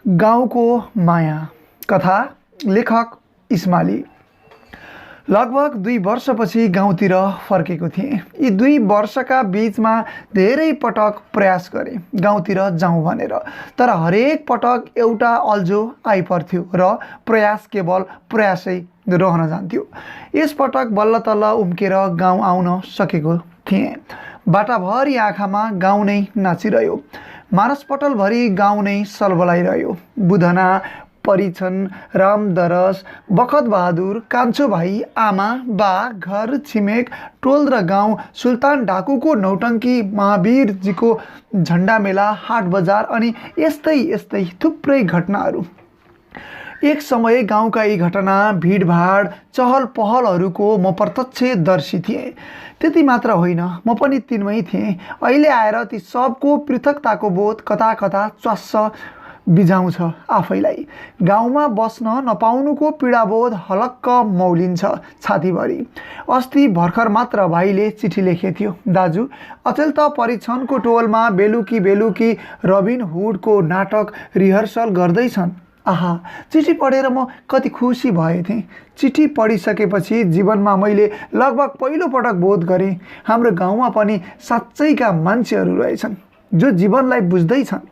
गाउँको माया कथा लेखक इस्माली। लगभग 2 वर्षपछि गाउँतिर फर्केको थिएँ। यी 2 वर्षका बीचमा धेरै पटक प्रयास गरेँ गाउँतिर जाउँ भनेर, तर हरेक पटक एउटा अल्झो आइपर्थ्यो र प्रयास केवल प्रयासै रहन जान्थ्यो। यसपटक बल्ल तल्ल उम्केर गाउँ आउन सकेको थिएँ। बाटाभरि आँखामा गाउँ नै नाचिरह्यो, मानसपटलभरि गाउँ नै सलबलाइरह्यो। बुधना, परिछन, रामदरस, बखतबहादुर, कान्छो भाइ, आमा, बा, घर छिमेक, टोल र गाउँ, सुल्तान डाकुको नौटङ्की, महावीरजीको झन्डा मेला, हाट बजार अनि यस्तै थुप्रै घटनाहरू। एक समय गाउँका यी घटना, भिडभाड, चहल पहलहरूको म प्रत्यक्षदर्शी थिएँ। त्यति मात्र होइन, म पनि तिनमै थिएँ। अहिले आएर ती सबको पृथकताको बोध कता कता च्वास्स बिझाउँछ आफैलाई। गाउँमा बस्न नपाउनुको पीडाबोध हलक्क मौलिन्छ छातीभरि। अस्ति भर्खर मात्र भाइले चिठी लेखेथ्यो, दाजु अचेल त परिछनको टोलमा बेलुकी रबिन हुडको नाटक रिहर्सल गर्दैछन्। आहा, चिठी पढेर म कति खुसी भएथेँ। चिठी पढिसकेपछि जीवनमा मैले लगभग पहिलो पटक बोध गरेँ, हाम्रो गाउँमा पनि साँच्चैका मान्छेहरू रहेछन् जो जीवनलाई बुझ्दैछन्।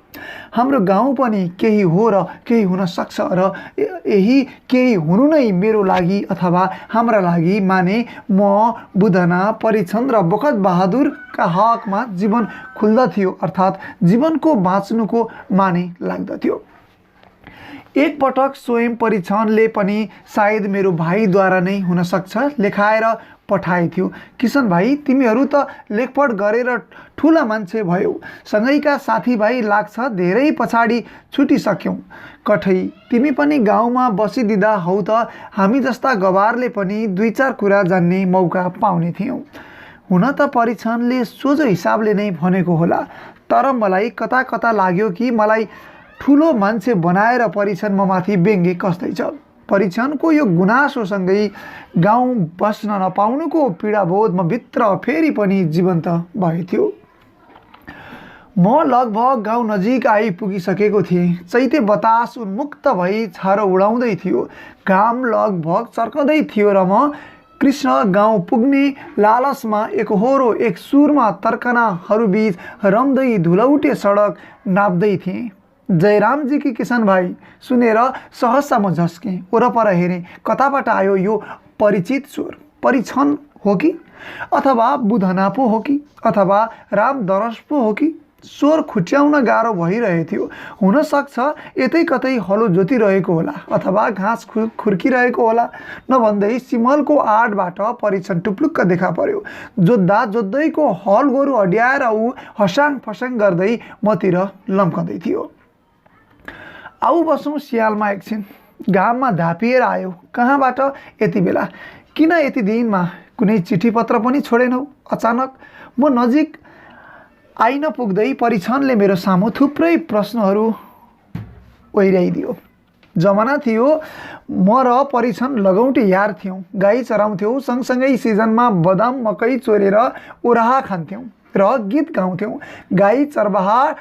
हाम्रो गाउँ पनि केही हो र केही हुन सक्छ र यही केही हुनु नै मेरो लागि अथवा हाम्रा लागि माने म, बुधना, परिछन र बखत बहादुरका हकमा जीवन खुल्दथ्यो, अर्थात् जीवनको बाँच्नुको माने लाग्दथ्यो। एक पटक स्वयं परिछनले पनि सायद मेरो भाइद्वारा नै हुन सक्छ लेखाएर पठाएथ्यो, किसन भाइ तिमीहरू त लेखपढ गरेर ठुला मान्छे भयौ, सँगैका साथीभाइ लाग्छ धेरै पछाडि छुटिसक्यौ, कठै तिमी पनि गाउँमा बसिदिँदा हौ त हामी जस्ता गवारले पनि 2-4 कुरा जान्ने मौका पाउने थियौँ। हुन त परिछनले सोझो हिसाबले नै भनेको होला, तर मलाई कता कता लाग्यो कि मलाई ठुलो मान्छे बनाएर परिछन ममाथि व्यङ्ग्य कस्दैछ। परिछनको यो गुनासोसँगै गाउँ बस्न नपाउनुको पीडाबोध म भित्र फेरि पनि जीवन्त भएथ्यो। म लगभग गाउँ नजिक आइपुगिसकेको थिएँ। चैते बतास उन्मुक्त भई छारो उडाउँदै थियो। घाम लगभग चर्कँदै थियो र म कृष्ण गाउँ पुग्ने लालसमा एकहोरो एक सुरमा तर्कनाहरूबीच रम्दै धुलौटे सडक नाप्दै थिएँ। जयरामजी कि किसन भाइ सुनेर सहसा म झस्केँ। वरपर हेरेँ, कताबाट आयो यो परिचित स्वर? परिछन हो कि, अथवा बुधना पो हो कि, अथवा रामदरस पो हो कि? स्वर खुट्याउन गाह्रो भइरहेथ्यो। हुन सक्छ यतै कतै हलो जोतिरहेको होला, अथवा घाँस खुर्किरहेको होला। नभन्दै सिमलको आडबाट परिछन टुप्लुक्क देखा पर्यो। जोत्दैको हल गोरु अड्याएर ऊ हसाङ फसाङ गर्दै मतिर लम्कँदै थियो। आऊ बसौँ सियालमा एकछिन। घाममा धापिएर आयो। कहाँबाट यति बेला? किन यति दिनमा? कुनै चिठी पत्र पनि छोडेनौ? अचानक म नजिक आइन पुग्दै परिछनले मेरो सामु थुप्रै प्रश्नहरू ओइराइदियो। जमाना थियो म र परिछन लगौटे यार थियौँ। गाई चराउँथ्यौँ, सँगसँगै सिजनमा बदाम मकै चोरेर ओराहा खान्थ्यौँ र गीत गाउँथ्यौँ। गाई चरबाहा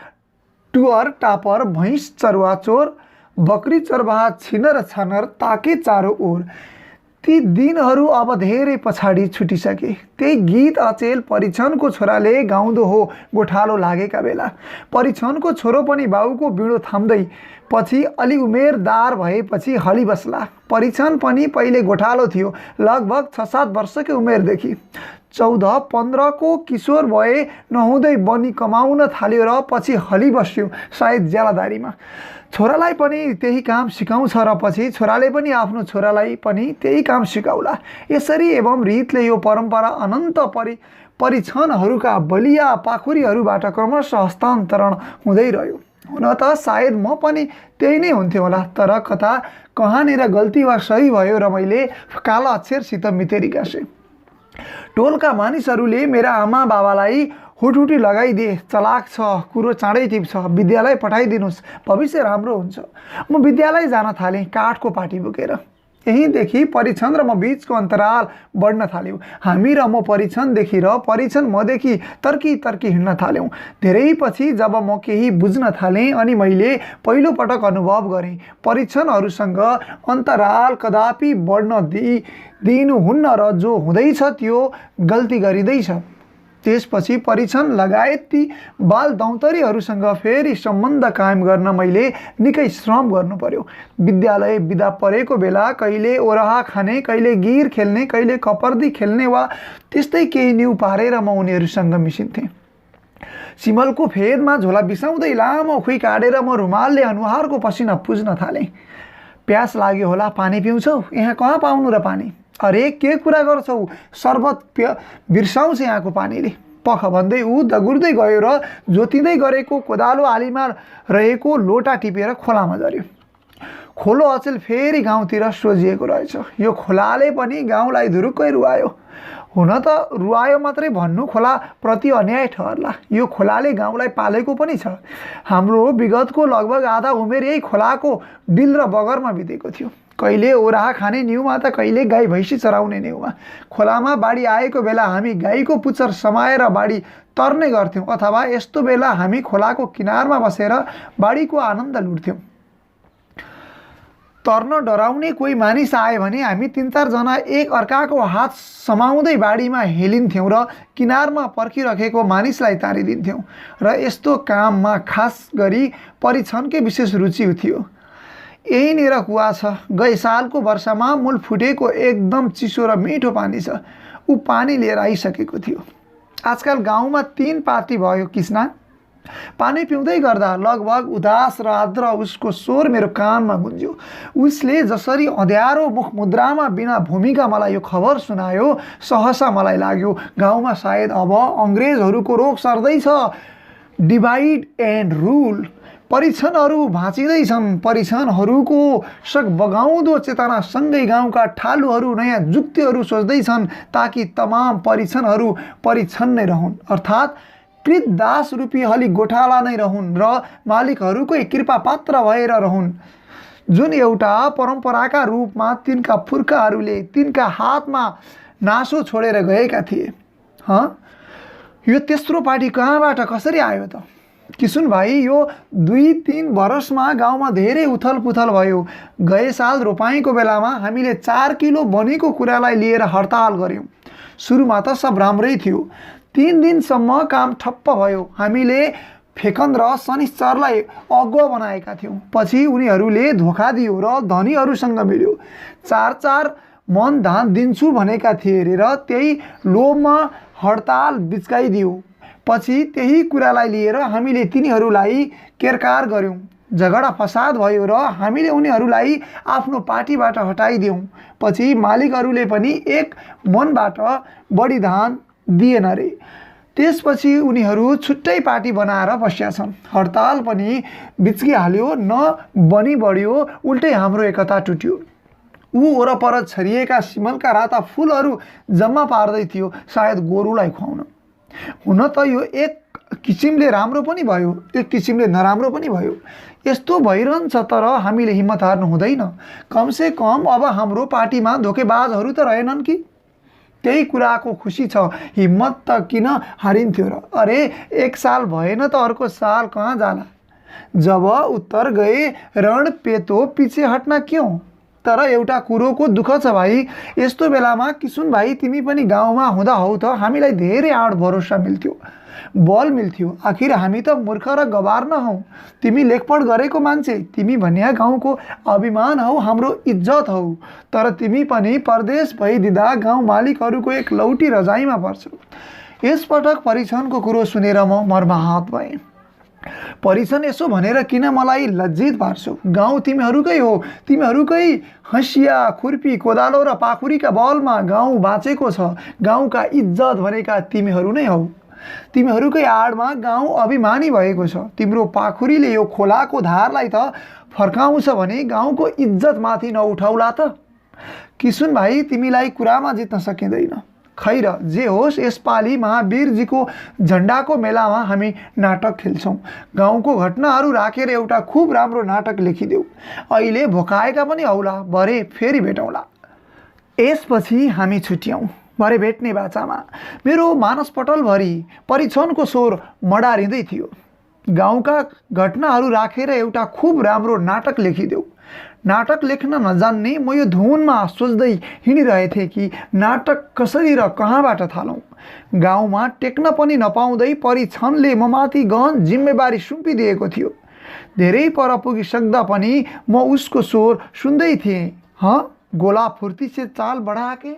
टुवर टापर, भैँस चरुवा चोर, बकरी चरबाहा छिनर छानर, ताके चारो ओर। ती दिनहरू अब धेरै पछाडि छुटिसके। त्यही गीत अचेल परिछनको छोराले गाउँदो हो गोठालो लागेका बेला। परिछनको छोरो पनि बाउको बिँडो थाम्दै पछि अलि उमेरदार भएपछि हली बस्ला। परिछन पनि पहिले गोठालो थियो, लगभग 6-7 वर्षकै उमेरदेखि। 14-15 को किशोर भए नहुँदै बनी कमाउन थाल्यो र पछि हली बस्यो, सायद ज्यालादारीमा। छोरालाई पनि त्यही काम सिकाउँछ र पछि छोराले पनि आफ्नो छोरालाई पनि त्यही काम सिकाउला। यसरी एवं रीतले यो परम्परा अनन्त परिछनहरूका बलिया पाखुरीहरूबाट क्रमशः हस्तान्तरण हुँदै रह्यो। हुन त सायद म पनि त्यही नै हुन्थ्यो होला, तर कता कहाँनिर गल्ती वा सही भयो र मैले काला अक्षरसित मितेरी गाँसे। टोलका मानिसहरूले मेरा आमा बाबालाई हुटहुटी लगाइदिए। चलाक छ, कुरो चाँडै टिप्छ, विद्यालय पठाइदिनुहोस्, भविष्य राम्रो हुन्छ। म विद्यालय जान थालेँ काठको पाटी बोकेर। यहीँदेखि परीक्षण र म बीचको अन्तराल बढ्न थाल्यो। हामी र म परीक्षणदेखि र परीक्षण मदेखि तर्की तर्की हिँड्न थाल्यौँ। धेरै पछि जब म केही बुझ्न थालेँ अनि मैले पहिलोपटक अनुभव गरेँ परीक्षणहरूसँग अन्तराल कदापि बढ्न दिनुहुन्न र जो हुँदैछ त्यो गल्ती गरिँदैछ। त्यसपछि परीक्षण लगायत ती बाल दौतरीहरूसँग फेरि सम्बन्ध कायम गर्न मैले निकै श्रम गर्नु पर्यो। विद्यालय बिदा परेको बेला कहिले ओरहा खाने, कहिले गिर खेल्ने, कहिले कपर्दी खेल्ने वा त्यस्तै केही न्यु पारेर म उनीहरूसँग मिसिन्थेँ। सिमलको फेदमा झोला बिसाउँदै लामो खुइ काटेर म रुमालले अनुहारको पसिना पुज्न थालेँ। प्यास लाग्यो होला, पानी पिउँछौ? यहाँ कहाँ पाउनु र पानी? अरे के कुरा गर्छौ, शर्बत बिर्साउँछ यहाँको पानीले। पख भन्दै ऊ दगुर्दै गयो र जोतिँदै गरेको कोदालो आलीमा रहेको लोटा टिपेर खोलामा झऱ्यो। खोलो अचेल फेरि गाउँतिर सोझिएको रहेछ। यो खोलाले पनि गाउँलाई धुरुक्कै रुवायो। हुन त रुवायो मात्रै भन्नु खोला प्रति अन्याय ठहर्ला। यो खोलाले गाउँलाई पालेको पनि छ। हाम्रो विगतको लगभग आधा उमेर यही खोलाको डिल र बगरमा बितेको थियो। कहिले ओराहा खाने न्युमा त कहिले गाई भैँसी चराउने न्युमा। खोलामा बाढी आएको बेला हामी गाईको पुच्छर समाएर बाढी तर्ने गर्थ्यौँ अथवा यस्तो बेला हामी खोलाको किनारमा बसेर बाढीको आनन्द लुट्थ्यौँ। तर्न डराउने कोही मानिस आए भने हामी 3-4 जना एक अर्काको हात समाउँदै बाढीमा हेलिन्थ्यौँ र किनारमा पर्खिरहेको मानिसलाई तारिदिन्थ्यौँ। र यस्तो काममा खास गरी परीक्षणकै विशेष रुचि थियो। यहीँनिर कुवा छ। गए सालको वर्षामा मूल फुटेको एकदम चिसो र मिठो पानी छ। ऊ पानी लिएर आइसकेको थियो। आजकल गाउँमा 3 पार्टी भयो किस्ना। पानी पिउँदै गर्दा लगभग उदास र आद्र उसको स्वर मेरो कानमा गुन्ज्यो। उसले जसरी अँध्यारो मुख मुद्रामा बिना भूमिका मलाई यो खबर सुनायो, सहसा मलाई लाग्यो गाउँमा सायद अब अङ्ग्रेजहरूको रोग सर्दैछ। Divide and rule. परीक्षणहरू भाँचिँदैछन्। परीक्षणहरूको सग बगाउँदो चेतनासँगै गाउँका ठालुहरू नयाँ जुक्तिहरू सोच्दैछन् ताकि तमाम परीक्षणहरू परीक्षण नै रहन्, अर्थात् कृत दास रूपी हली गोठाला नै रहन् र मालिकहरूकै कृपा पात्र भएर रहन्, जुन एउटा परम्पराका रूपमा तिनका पुर्खाहरूले तिनका हातमा नासो छोडेर गएका थिए। यो तेस्रो पार्टी कहाँबाट कसरी आयो त? किसुन भाइ, यो 2-3 वर्षमा गाउँमा धेरै उथल पुथल भयो। गए साल रोपाइँको बेलामा हामीले 4 किलो बनेको कुरालाई लिएर हडताल गऱ्यौँ। सुरुमा त सब राम्रै थियो। 3 दिनसम्म काम ठप्प भयो। हामीले फेकन र शनिश्चरलाई अगुवा बनाएका थियौँ। पछि उनीहरूले धोका दियो र धनीहरूसँग मिल्यो। 4-4 मन धान दिन्छु भनेका थिए रे र त्यही लोभमा हडताल बिचकाइदियो। पछि त्यही कुरालाई लिएर हामीले तिनीहरूलाई केरकार गऱ्यौँ। झगडा फसाद भयो र हामीले उनीहरूलाई आफ्नो पार्टीबाट हटाइदियौँ। पछि मालिकहरूले पनि एक मनबाट बढी धान दिएन रे। त्यसपछि उनीहरू छुट्टै पार्टी बनाएर बस्या छन्। हडताल पनि बिच्किहाल्यो, न बनी बढ्यो, उल्टै हाम्रो एकता टुट्यो। ऊ वरपर छरिएका सिमलका राता फुलहरू जम्मा पार्दै थियो, सायद गोरुलाई खुवाउन। हुन त यो एक किसिमले राम्रो पनि भयो, एक किसिमले नराम्रो पनि भयो। यस्तो भइरहन्छ, तर हामीले हिम्मत हार्नु हुँदैन। कमसे कम अब हाम्रो पार्टीमा धोकेबाजहरू त रहेनन् कि? त्यही कुराको खुसी छ। हिम्मत त किन हारिन्थ्यो र? अरे 1 साल भएन त अर्को साल कहाँ जाला? जब उत्तर गए रण पेतो पिछे हट्न क्यों? तर एउटा कुरोको दुःख छ भाइ, यस्तो बेलामा किसुन भाइ तिमी पनि गाउँमा हुँदा हौ त हामीलाई धेरै आड भरोसा मिल्थ्यो, बल मिल्थ्यो। आखिर हामी त मूर्ख र गवार न हौ। तिमी लेखपढ गरेको मान्छे, तिमी भन्या गाउँको अभिमान हौ, हाम्रो इज्जत हौ। तर तिमी पनि परदेश भइदिँदा गाउँ मालिकहरूको एक लौटी रजाइमा पर्छौ। यसपटक परीक्षणको कुरो सुनेर म मर्माहत भएँ। परीक्षण यसो भनेर किन मलाई लज्जित पार्छौ? गाउँ तिमीहरूकै हो। तिमीहरूकै हँसिया, खुर्पी, कोदालो र पाखुरीका बलमा गाउँ बाँचेको छ। गाउँका इज्जत भनेका तिमीहरू नै हौ। तिमीहरूकै आडमा गाउँ अभिमानी भएको छ। तिम्रो पाखुरीले यो खोलाको धारलाई त फर्काउँछ भने गाउँको इज्जत माथि नउठाउला त? किसुन भाइ, तिमीलाई कुरामा जित्न सकिँदैन। खैर जे होस्, यसपालि महावीरजीको झन्डाको मेलामा हामी नाटक खेल्छौँ। गाउँको घटनाहरू राखेर एउटा खुब राम्रो नाटक लेखिदेऊ। अहिले भोकाएका पनि हौला, भरे फेरि भेटौँला। यसपछि हामी छुट्यौँ। भरे भेट्ने बाचामा मेरो मानसपटलभरि परिछनको स्वर मडारिँदै थियो। गाउँका घटनाहरू राखेर एउटा खुब राम्रो नाटक लेखिदेऊ। नाटक लेख्न नजान्ने म यो धुनमा सोच्दै हिँडिरहेथे कि नाटक कसरी र कहाँबाट थालौँ। गाउँमा टेक्न पनि नपाउँदै परिछनले ममाथि गहन जिम्मेवारी सुम्पिदिएको थियो। धेरै पर पुगिसक्दा पनि म उसको स्वर सुन्दै थिएँ। गोला फुर्ती से चाल बढ़ा के